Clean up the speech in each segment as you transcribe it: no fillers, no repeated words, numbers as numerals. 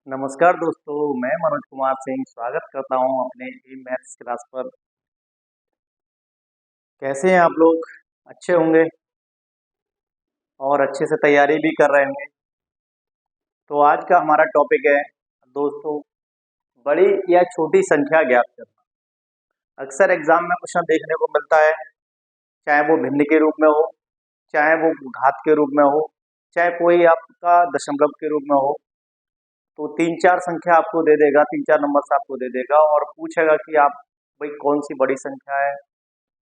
नमस्कार दोस्तों, मैं मनोज कुमार सिंह स्वागत करता हूं अपने ई मैथ्स क्लास पर। कैसे हैं आप लोग? अच्छे होंगे और अच्छे से तैयारी भी कर रहे होंगे। तो आज का हमारा टॉपिक है दोस्तों, बड़ी या छोटी संख्या ज्ञात करना। अक्सर एग्जाम में क्वेश्चन देखने को मिलता है, चाहे वो भिन्न के रूप में हो, चाहे वो घात के रूप में हो, चाहे कोई आपका दशमलव के रूप में हो। तो तीन चार संख्या आपको दे देगा, तीन चार नंबर आपको दे देगा और पूछेगा कि आप भाई कौन सी बड़ी संख्या है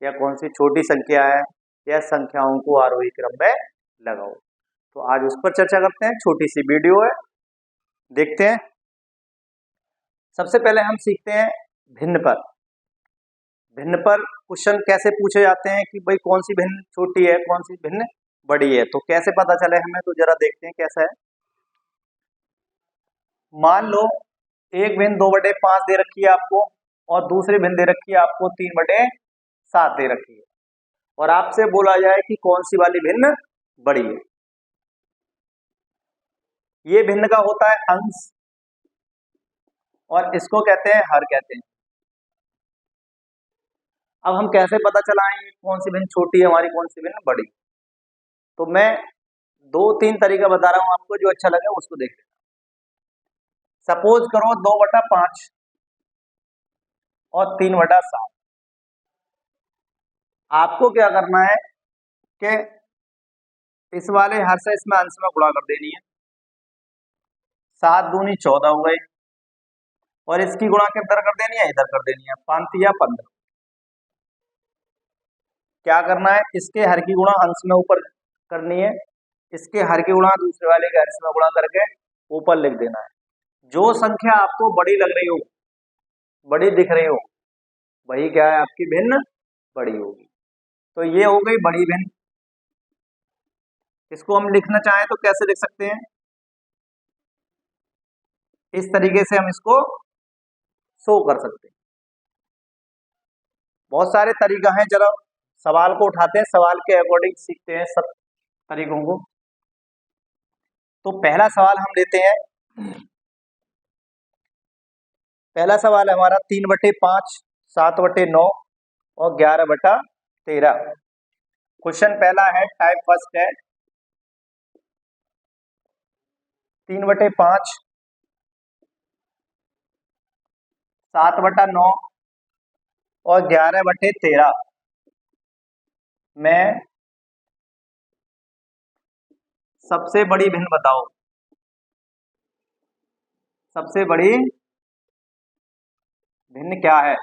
या कौन सी छोटी संख्या है, या संख्याओं को आरोही क्रम में लगाओ। तो आज उस पर चर्चा करते हैं। छोटी सी वीडियो है, देखते हैं। सबसे पहले हम सीखते हैं भिन्न पर। भिन्न पर क्वेश्चन कैसे पूछे जाते हैं कि भाई कौन सी भिन्न छोटी है, कौन सी भिन्न बड़ी है। तो कैसे पता चले हमें, तो जरा देखते हैं कैसा है। मान लो एक भिन्न 2/5 दे रखी है आपको और दूसरी भिन्न दे रखी है आपको 3/7 दे रखी है, और आपसे बोला जाए कि कौन सी वाली भिन्न बड़ी है। ये भिन्न का होता है अंश और इसको कहते हैं हर कहते हैं। अब हम कैसे पता चलाएं कौन सी भिन्न छोटी है हमारी, कौन सी भिन्न बड़ी? तो मैं दो तीन तरीका बता रहा हूं आपको, जो अच्छा लगे उसको देख लेना। सपोज करो 2/5 और 3/7। आपको क्या करना है कि इस वाले हर से इसमें अंश में गुणा कर देनी है। 7 दूनी 14 हो गई, और इसकी गुणा किधर कर देनी है, इधर कर देनी है, 5 या 15। क्या करना है, इसके हर की गुणा अंश में ऊपर करनी है, इसके हर की गुणा दूसरे वाले के अंश में गुणा करके ऊपर लिख देना है। जो संख्या आपको बड़ी लग रही हो, बड़ी दिख रही हो, वही क्या है, आपकी भिन्न बड़ी होगी। तो ये हो गई बड़ी भिन्न। इसको हम लिखना चाहें तो कैसे लिख सकते हैं? इस तरीके से हम इसको शो कर सकते हैं। बहुत सारे तरीका हैं, चलो सवाल को उठाते हैं, सवाल के अकॉर्डिंग सीखते हैं सब तरीकों को। तो पहला सवाल हम लेते हैं। पहला सवाल है हमारा 3/5, 7/9 और 11/13। क्वेश्चन पहला है, टाइप फर्स्ट है। 3/5, 7/9 और 11/13 में सबसे बड़ी भिन्न बताओ। सबसे बड़ी भिन्न क्या है?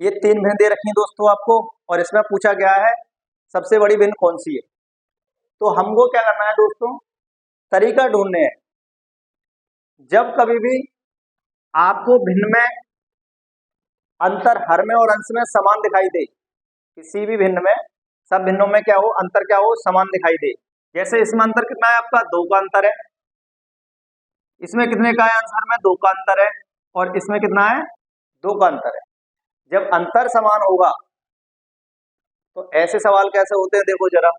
ये तीन भिन्न दे रखी है दोस्तों आपको, और इसमें पूछा गया है सबसे बड़ी भिन्न कौन सी है। तो हमको क्या करना है दोस्तों, तरीका ढूंढने हैं। जब कभी भी आपको भिन्न में अंतर हर में और अंश में समान दिखाई दे, किसी भी भिन्न में, सब भिन्नों में क्या हो, अंतर क्या हो, समान दिखाई दे। जैसे इसमें अंतर कितना है आपका, 2 का अंतर है। इसमें कितने का है आंसर में, 2 का अंतर है। और इसमें कितना है, 2 का अंतर है। जब अंतर समान होगा तो ऐसे सवाल कैसे होते हैं, देखो जरा।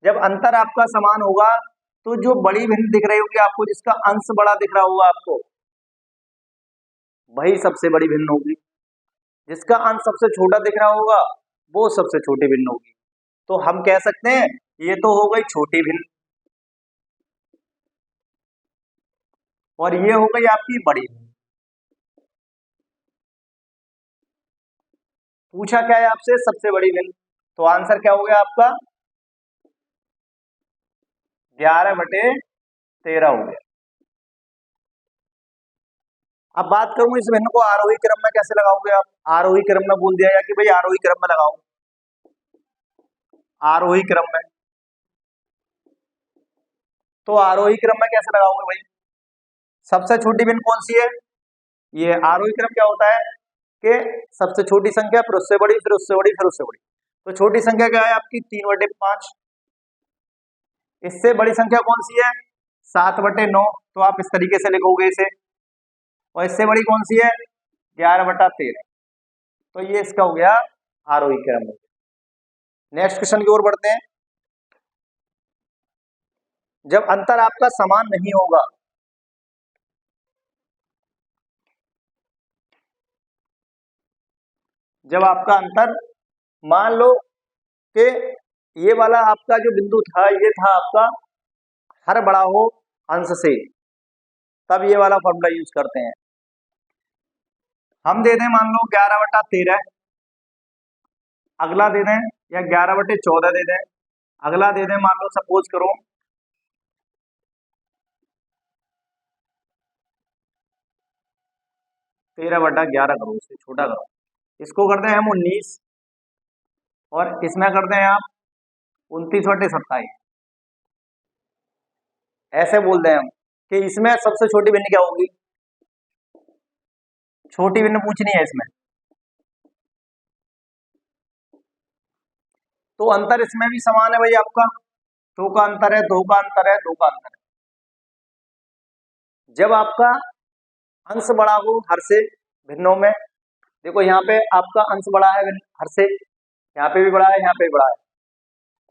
जब अंतर आपका समान होगा तो जो बड़ी भिन्न दिख रही होगी आपको, जिसका अंश बड़ा दिख रहा होगा आपको, वही सबसे बड़ी भिन्न होगी। जिसका अंश सबसे छोटा दिख रहा होगा वो सबसे छोटी भिन्न होगी। तो हम कह सकते हैं ये तो हो गई छोटी भिन्न, और ये हो गई आपकी बड़ी भिन्न। पूछा क्या है आपसे, सबसे बड़ी भिन्न, तो आंसर क्या हो गया आपका, 11/13 हो गया। अब बात करूं इस भिन्न को आरोही क्रम में कैसे लगाओगे आप। आरोही क्रम में बोल दिया गया कि भाई आरोही क्रम में लगाओ। आरोही क्रम में, तो आरोही क्रम में कैसे लगाओगे भाई? सबसे छोटी भिन्न कौन सी है? ये आरोही क्रम क्या होता है कि सबसे छोटी संख्या, फिर उससे बड़ी, फिर उससे बड़ी, फिर उससे बड़ी। तो छोटी संख्या क्या है आपकी, 3/5। इससे बड़ी संख्या कौन सी है, 7/9। तो आप इस तरीके से लिखोगे इसे। और इससे बड़ी कौन सी है, 11/13। तो ये इसका हो गया आरोही क्रम। नेक्स्ट क्वेश्चन की ओर बढ़ते हैं। जब अंतर आपका समान नहीं होगा, जब आपका अंतर, मान लो कि ये वाला आपका जो बिंदु था ये था आपका हर बड़ा हो अंश से, तब ये वाला फॉर्मूला यूज करते हैं। हम दे दें मान लो 11/13, अगला दे दें, या 11/14 दे दें, अगला दे दें मान लो सपोज करो 13/11 करो, इससे छोटा करो, इसको करते हैं हम 19, और इसमें करते हैं आप 29/27। ऐसे बोलते हैं हम कि इसमें सबसे छोटी भिन्न क्या होगी, छोटी भिन्न पूछनी है इसमें, तो अंतर इसमें भी समान है भाई आपका, 2 का अंतर है, 2 का अंतर है, 2 का अंतर है। जब आपका अंश बड़ा हो हर से भिन्नों में, देखो यहाँ पे आपका अंश बड़ा है हर से, यहाँ पे भी बड़ा है, यहाँ पे भी बड़ा है,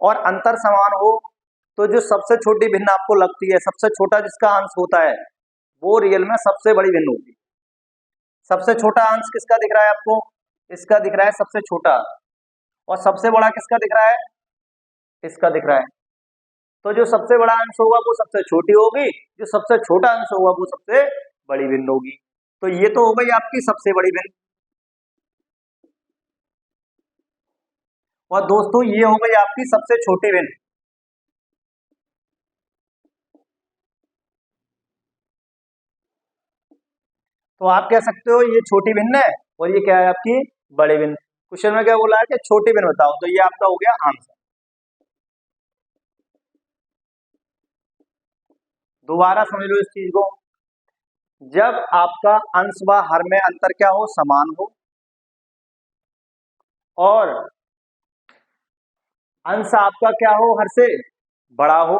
और अंतर समान हो, तो जो सबसे छोटी भिन्न आपको लगती है, सबसे छोटा जिसका अंश होता है, वो रियल में सबसे बड़ी भिन्न होगी। सबसे छोटा अंश किसका दिख रहा है आपको, इसका दिख रहा है सबसे छोटा, और सबसे बड़ा किसका दिख रहा है, इसका दिख रहा है। तो जो सबसे बड़ा अंश होगा वो सबसे छोटी होगी, जो सबसे छोटा अंश होगा वो सबसे बड़ी भिन्न होगी। तो ये तो हो गई आपकी सबसे बड़ी भिन्न, और दोस्तों ये हो गई आपकी सबसे छोटी भिन्न। तो आप कह सकते हो ये छोटी भिन्न है, और ये क्या है आपकी बड़ी भिन्न। क्वेश्चन में क्या बोला है कि छोटी भिन्न बताओ, तो ये आपका हो गया आंसर। दोबारा समझ लो इस चीज को, जब आपका अंश व हर में अंतर क्या हो, समान हो, और अंश आपका क्या हो, हर से बड़ा हो,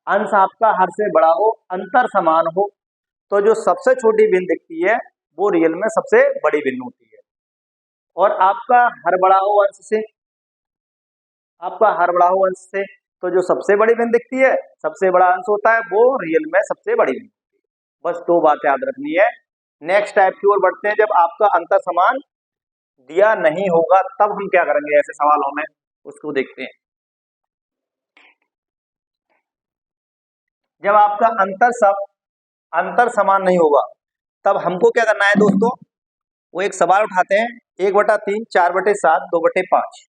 अंश आपका हर से बड़ा हो, अंतर समान हो, तो जो सबसे छोटी भिन्न दिखती है वो रियल में सबसे बड़ी भिन्न होती है। और आपका हर बड़ा हो अंश से, आपका हर बड़ा हो अंश से, तो जो सबसे बड़ी भिन्न दिखती है, सबसे बड़ा अंश होता है, वो रियल में सबसे बड़ी भिन्न होती है। बस 2 बातें याद रखनी है। नेक्स्ट टाइप की ओर बढ़ते हैं, जब आपका अंतर समान दिया नहीं होगा तब हम क्या करेंगे ऐसे सवालों में, उसको देखते हैं। जब आपका अंतर समान नहीं होगा तब हमको क्या करना है दोस्तों, वो एक सवाल उठाते हैं, 1/3, 4/7, 2/5,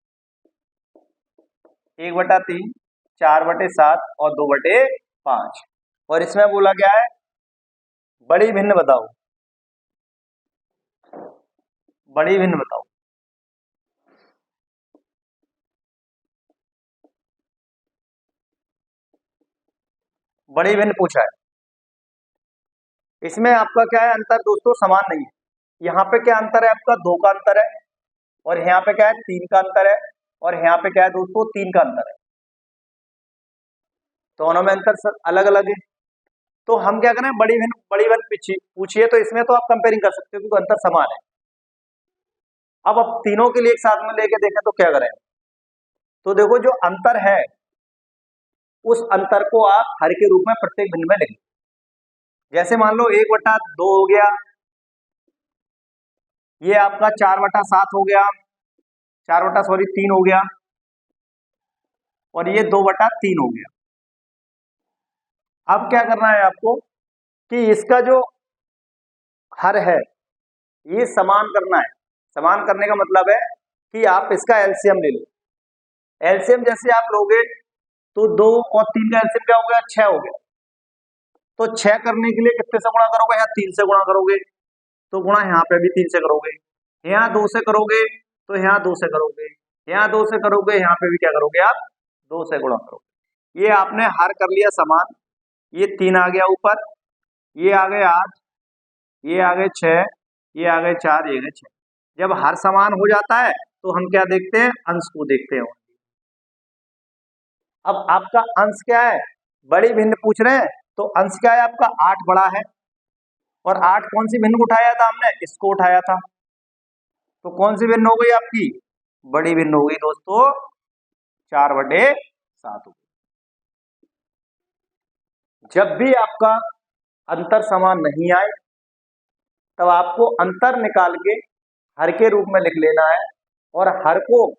1/3, 4/7 और 2/5, और इसमें बोला गया है बड़ी भिन्न बताओ, बड़ी भिन्न बताओ। बड़ी भिन्न पूछा है, इसमें आपका क्या है अंतर दोस्तों, समान नहीं है। यहाँ पे क्या अंतर है आपका, 2 का अंतर है, और यहाँ पे क्या है 3 का अंतर है, और यहाँ पे क्या है दोस्तों 3 का अंतर है, दोनों में अंतर अलग अलग है। तो हम क्या करें, बड़ी भिन्न पूछिए, तो इसमें तो आप कंपेयरिंग कर सकते हो क्योंकि अंतर समान है। अब तीनों के लिए एक साथ में लेके देखें तो क्या करें, तो देखो जो अंतर है उस अंतर को आप हर के रूप में प्रत्येक भिन्न में लिखें। जैसे मान लो 1/2 हो गया, ये आपका 4/7 हो गया, 3 हो गया, और ये 2/3 हो गया। अब क्या करना है आपको कि इसका जो हर है ये समान करना है। समान करने का मतलब है कि आप इसका एलसीएम ले लो। एलसीएम जैसे आप लोगे तो 2 और 3 का एलसीएम क्या हो गया, 6 हो गया। तो 6 करने के लिए कितने से गुणा करोगे, यहाँ 3 से गुणा करोगे, तो गुणा यहाँ पे भी 3 से करोगे, यहाँ 2 से करोगे तो यहाँ 2 से करोगे, यहाँ 2 से करोगे, यहाँ पे भी क्या करोगे आप 2 से गुणा करोगे। ये आपने हर कर लिया समान, ये 3 आ गया ऊपर, ये आ गए 8, ये आ गए 6, ये आ गए 4, ये गए 6। जब हर समान हो जाता है तो हम क्या देखते हैं, अंश को देखते हैं। अब आपका अंश क्या है, बड़ी भिन्न पूछ रहे हैं, तो अंश क्या है आपका 8 बड़ा है, और 8 कौन सी भिन्न उठाया था हमने, इसको उठाया था, तो कौन सी भिन्न हो गई आपकी, बड़ी भिन्न हो गई दोस्तों, 4/7 हो गई। जब भी आपका अंतर समान नहीं आए तब आपको अंतर निकाल के हर के रूप में लिख लेना है, और हर को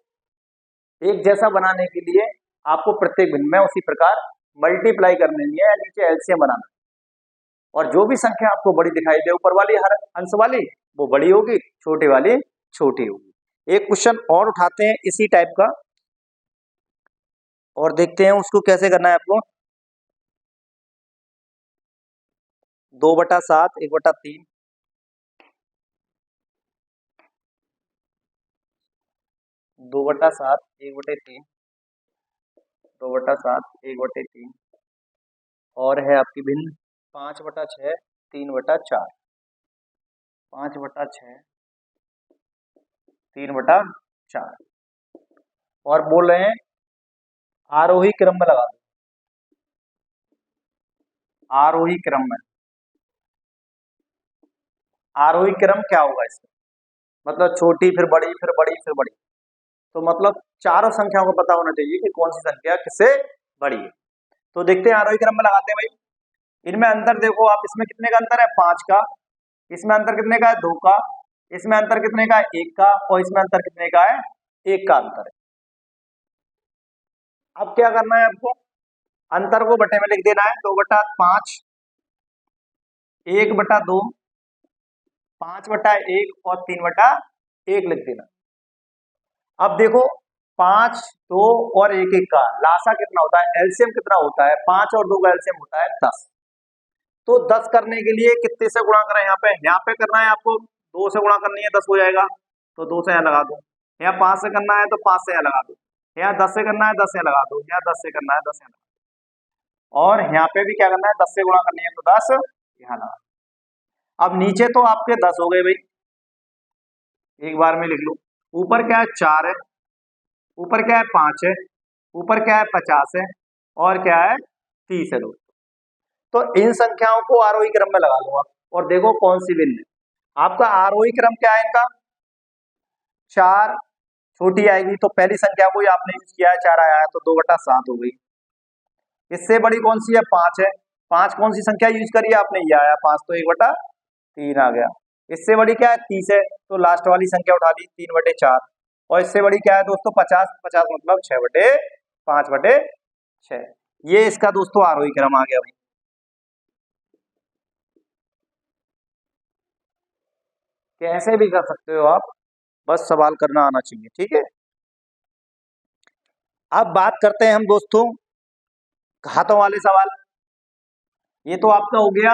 एक जैसा बनाने के लिए आपको प्रत्येक भिन्न में उसी प्रकार मल्टीप्लाई करनी है या नीचे एलसीएम बनाना है। और जो भी संख्या आपको बड़ी दिखाई दे ऊपर वाली हर अंश वाली, वो बड़ी होगी, छोटी वाली छोटी होगी। एक क्वेश्चन और उठाते हैं इसी टाइप का और देखते हैं उसको कैसे करना है आपको। 2/7 1/3, 2/7 1/3, 2/7 1/3, और है आपकी भिन्न 5/6 3/4, 5/6 3/4, और बोल रहे हैं आरोही क्रम में लगा दो। आरोही क्रम में, आरोही क्रम क्या होगा इसका मतलब छोटी फिर बड़ी फिर बड़ी फिर बड़ी, तो मतलब चारों संख्याओं को पता होना चाहिए कि कौन सी संख्या किससे बड़ी है। तो देखते हैं आरोही क्रम में लगाते हैं भाई। इनमें अंतर देखो आप, इसमें कितने का अंतर है 5 का, इसमें अंतर कितने का है 2 का, इसमें अंतर कितने का है 1 का, और इसमें अंतर कितने का है 1 का अंतर है। अब क्या करना है आपको, अंतर को बटे में लिख देना है। 2/5 1/2 5/1 और 3/1 लिख देना। अब देखो 5 2 और 1 1 का लासा कितना होता है, एलसीएम कितना होता है, 5 और 2 का एलसीएम होता है 10। तो 10 करने के लिए कितने से गुणा करें, यहाँ पे करना है आपको 2 से गुणा करनी है 10 हो जाएगा, तो 2 से यहाँ लगा दो। यहाँ 5 से करना है तो 5 से यहाँ लगा दो। यहाँ 10 से करना है 10 से लगा दो। यहाँ 10 से करना है 10 से लगा दो। और यहाँ पे भी क्या करना है 10 से गुणा करनी है तो 10 यहाँ लगा दो। अब नीचे तो आपके 10 हो गए भाई, एक बार में लिख लो। ऊपर क्या है 4 है, ऊपर क्या है 5 है, ऊपर क्या है 50 है, और क्या है 30 है दोस्तों। तो इन संख्याओं को आरोही क्रम में लगा लो आप और देखो कौन सी भिन्न है। आपका आरोही क्रम क्या है इनका, 4 छोटी आएगी तो पहली संख्या को ही आपने यूज किया है 4 आया है तो 2/7 हो गई। इससे बड़ी कौन सी है 5 है, 5 कौन सी संख्या यूज करी है आपने, ये आया 5 तो 1/3 आ गया। इससे बड़ी क्या है 30 है तो लास्ट वाली संख्या उठा ली 3/4। और इससे बड़ी क्या है दोस्तों 50, 50 मतलब 6/5/6। ये इसका दोस्तों आरोही क्रम आ गया भाई। कैसे भी कर सकते हो आप, बस सवाल करना आना चाहिए, ठीक है। अब बात करते हैं हम दोस्तों घातों वाले सवाल। ये तो आपका हो गया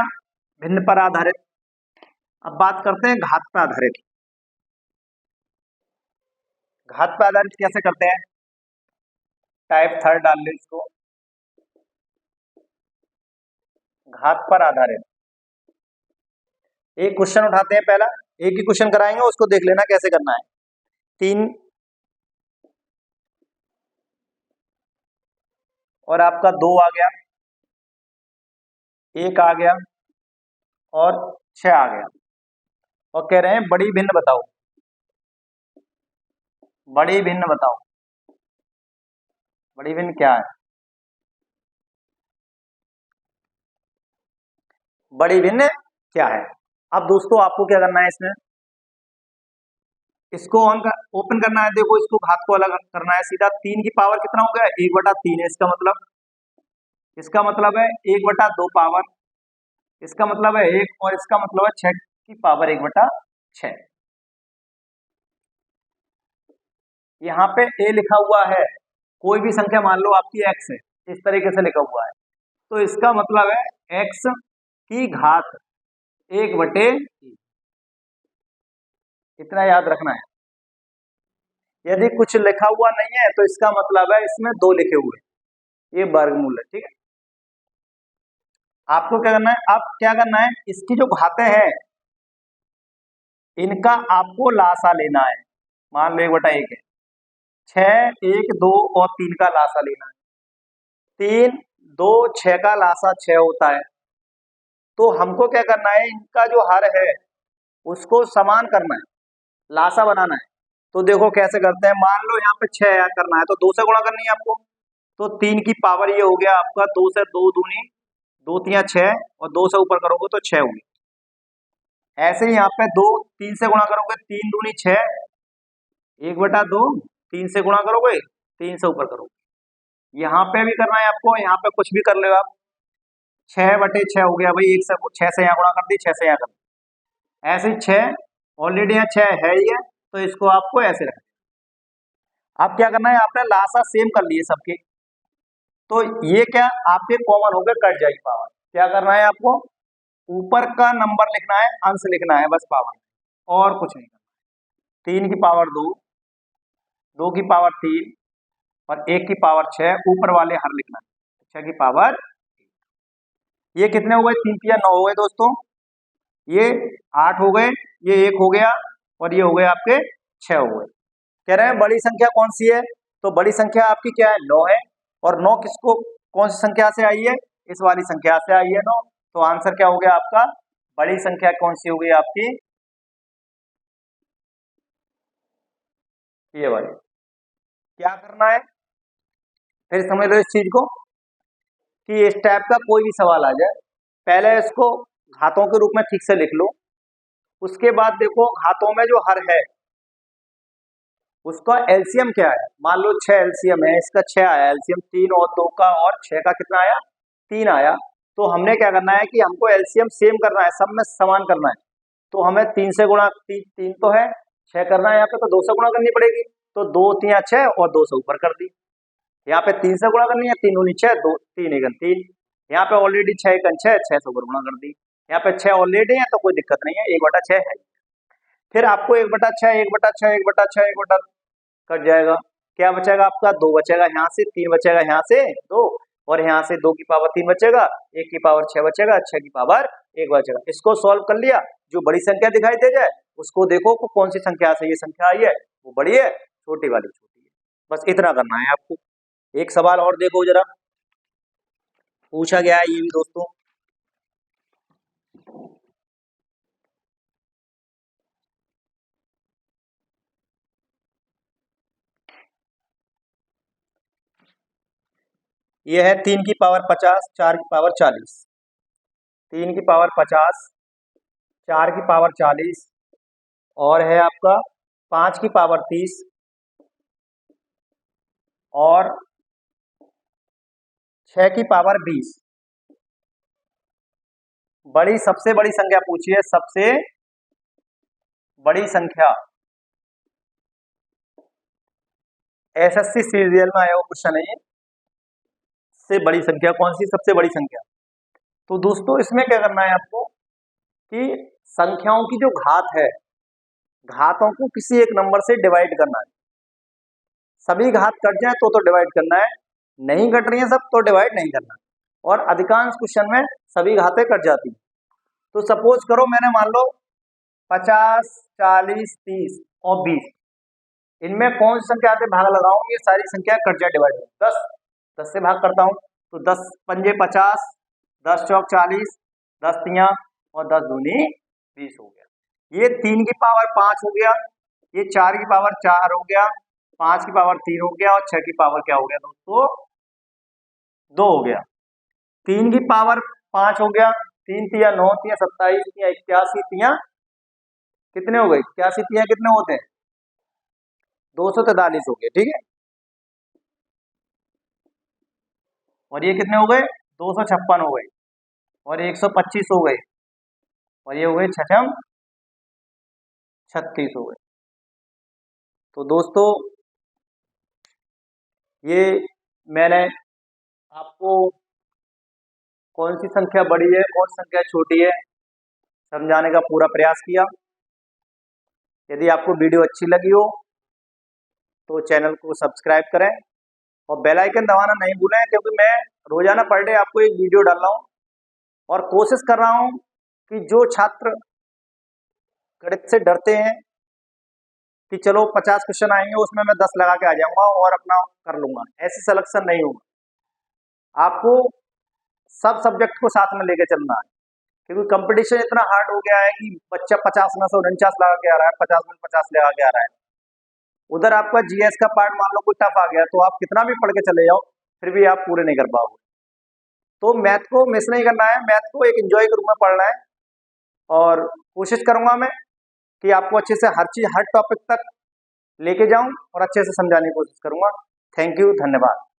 भिन्न पर आधारित। अब बात करते हैं घात पर आधारित। घात पर आधारित कैसे करते हैं, टाइप थर्ड डाल ले इसको, घात पर आधारित। एक क्वेश्चन उठाते हैं, पहला एक ही क्वेश्चन कराएंगे, उसको देख लेना कैसे करना है। 3 और आपका 2 आ गया, 1 आ गया और 6 आ गया, और कह रहे हैं बड़ी भिन्न बताओ। बड़ी भिन्न बताओ, बड़ी भिन्न क्या है, बड़ी भिन्न क्या है। अब दोस्तों आपको क्या करना है, इसमें इसको ओपन करना है। देखो इसको घात को अलग करना है सीधा। 3 की पावर कितना हो गया 1/3 है, इसका मतलब है 1/2 पावर, इसका मतलब है 1, और इसका मतलब है 6 की पावर 1/6। यहाँ पे a लिखा हुआ है, कोई भी संख्या मान लो आपकी x है, इस तरीके से लिखा हुआ है, तो इसका मतलब है x की घात 1/3। इतना याद रखना है। यदि कुछ लिखा हुआ नहीं है तो इसका मतलब है इसमें 2 लिखे हुए, ये वर्गमूल है, ठीक है। आपको क्या करना है, अब क्या करना है, इसकी जो घातें हैं इनका आपको लासा लेना है। मान लो 1/1 है, 6 1 2 और 3 का लासा लेना है। 3 2 6 का लासा 6 होता है, तो हमको क्या करना है, इनका जो हर है उसको समान करना है, लासा बनाना है। तो देखो कैसे करते हैं, मान लो यहाँ पे 6 करना है तो 2 से गुणा करनी है आपको, तो 3 की पावर ये हो गया आपका 2 से 2 दूनी 2 तिया 6 और 2 से ऊपर करोगे तो 6 होगी। ऐसे ही यहाँ पे 2 3 से गुणा करोगे 3 दूनी 6, 1/2, 3 से गुणा करोगे 3 से ऊपर करोगे। यहाँ पे भी करना है आपको, यहाँ पे कुछ भी कर लो आप। 6/6 हो गया भाई, 1 से 6 से यहाँ गुणा कर दी, 6 से यहाँ कर दी। ऐसे ही 6 ऑलरेडी यहाँ 6 है ही है, तो इसको आपको ऐसे रखना। अब क्या करना है, आपने लासा सेम कर लिए सबके, तो ये क्या आपके कॉमन हो गए, कट जाएगी पावर। क्या करना है आपको, ऊपर का नंबर लिखना है, अंश लिखना है बस पावर, और कुछ नहीं करना। 3 की पावर 2, 2 की पावर 3 और 1 की पावर 6, ऊपर वाले हर लिखना है, 6 की पावर। ये कितने हो गए, 3 तिया 9 हो गए दोस्तों, ये 8 हो गए, ये 1 हो गया और ये हो गए आपके 6 हो गए। कह रहे हैं बड़ी संख्या कौन सी है, तो बड़ी संख्या आपकी क्या है, 9 है। और 9 किसको, कौन सी संख्या से आई है, इस वाली संख्या से आई है 9। तो आंसर क्या हो गया आपका, बड़ी संख्या कौन सी हो गई आपकी, ये वाली। क्या करना है, फिर समझ लो इस चीज को, कि इस टाइप का कोई भी सवाल आ जाए, पहले इसको घातों के रूप में ठीक से लिख लो। उसके बाद देखो घातों में जो हर है उसका एलसीएम क्या है। मान लो 6 एलसीएम है, इसका 6 आया एलसीएम, 3 और 2 का और 6 का कितना आया, 3 आया। तो हमने क्या करना है कि हमको एलसीएम सेम करना है, सब में समान करना है। तो हमें 3 से गुणा, 3 तो है, 6 करना है यहाँ पे, तो 2 से गुणा करनी पड़ेगी। तो 2 तिया 6 और 2 से ऊपर कर दी। यहाँ पे 3 से गुणा करनी है, 3 दूनी 6, 2 3 एकन 3। यहाँ पे ऑलरेडी 6 एकन 6, 6 से ऊपर गुणा कर दी। यहाँ पे 6 ऑलरेडी है तो कोई दिक्कत नहीं है, 1/6 है। फिर आपको 1/6, 1/6, 1/6, 1 कट जाएगा। क्या बचेगा आपका, 2 बचेगा यहाँ से, 3 बचेगा यहाँ से 2, और यहाँ से 2 की पावर 3 बचेगा, 1 की पावर 6 बचेगा, 6 की पावर 1 बचेगा। इसको सॉल्व कर लिया, जो बड़ी संख्या दिखाई दे जाए उसको देखो को कौन सी संख्या से ये संख्या आई है, वो बड़ी है, छोटी वाली छोटी है। बस इतना करना है आपको। एक सवाल और देखो जरा, पूछा गया है ये भी दोस्तों। ये है 3 की पावर 50, 4 की पावर 40। 3 की पावर 50, 4 की पावर 40, और है आपका 5 की पावर 30 और 6 की पावर 20। बड़ी, सबसे बड़ी संख्या पूछी है, सबसे बड़ी संख्या। एसएससी सीरियल में आया वो क्वेश्चन है ये, सबसे बड़ी संख्या कौन सी, सबसे बड़ी संख्या। तो दोस्तों इसमें क्या करना है आपको, कि संख्याओं की जो घात है, घातों को किसी एक नंबर से डिवाइड करना है। सभी घात कट जाए तो डिवाइड करना है, नहीं कट रही है सब तो डिवाइड नहीं करना। और अधिकांश क्वेश्चन में सभी घातें कट जाती हैं। तो सपोज करो मैंने मान लो 50, 40, 30 और 20, इनमें कौन सी संख्या से भाग लगाऊं, ये सारी संख्या कट जाए डिवाइड। 10 से भाग करता हूं तो 10 पंजे 50, 10 चौक 40, 10 तिया और 10 दूनी 20 हो गया। ये 3 की पावर 5 हो गया, ये 4 की पावर 4 हो गया, 5 की पावर 3 हो गया, और 6 की पावर क्या हो गया दोस्तों, 2 हो गया। 3 की पावर 5 हो गया, 3 तिया 9 तिया 27 तिया 81 तिया कितने हो गए, 81 तिया कितने होते हैं, 243 हो गए, ठीक है। और ये कितने हो गए, 256 हो गए, और 125 हो गए, और ये हो गए 6 36 हो गए। तो दोस्तों ये मैंने आपको कौन सी संख्या बड़ी है कौन सी संख्या छोटी है समझाने का पूरा प्रयास किया। यदि आपको वीडियो अच्छी लगी हो तो चैनल को सब्सक्राइब करें और बेल आइकन दबाना नहीं भूलें, क्योंकि मैं रोजाना पर डे आपको एक वीडियो डाल रहा हूँ और कोशिश कर रहा हूँ कि जो छात्र गणित से डरते हैं कि चलो 50 क्वेश्चन आएंगे उसमें मैं 10 लगा के आ जाऊंगा और अपना कर लूंगा, ऐसी सिलेक्शन नहीं होगा। आपको सब सब्जेक्ट को साथ में लेके चलना है, क्योंकि कंपटीशन इतना हार्ड हो गया है कि बच्चा 50 में से 49 लगा के आ रहा है, 50 में 50 लगा के आ रहा है। उधर आपका जीएस का पार्ट मान लो कोई टफ आ गया तो आप कितना भी पढ़ के चले जाओ फिर भी आप पूरे नहीं कर पाओगे। तो मैथ को मिस नहीं करना है, मैथ को एक एंजॉय के रूप में पढ़ना है। और कोशिश करूंगा मैं कि आपको अच्छे से हर चीज, हर टॉपिक तक लेके जाऊं और अच्छे से समझाने की कोशिश करूंगा। थैंक यू, धन्यवाद।